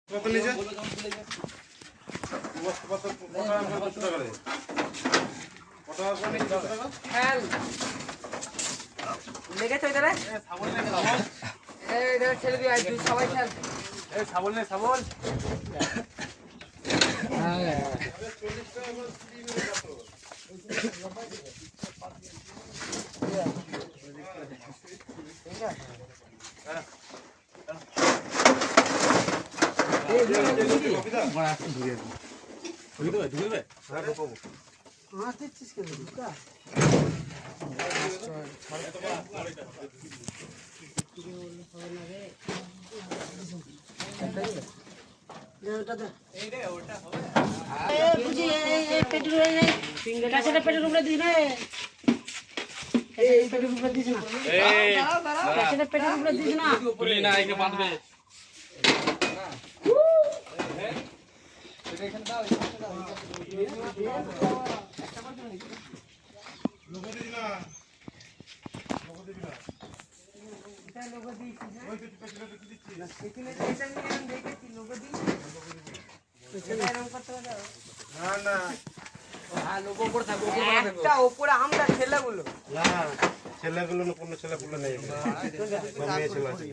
কত নিচে কত টাকা রে কত টাকা খেল লেগেছে ওইটারে সাবল নে সাবল এই ধর ছেড়ে দিই আজ সবাই খেল এই সাবল নে সাবল হ্যাঁ 40 টাকা করে ফ্রি মেরে ছেলেগুলো না কোনো ছেলেগুলো নেই মেয়ে ছেলে আছে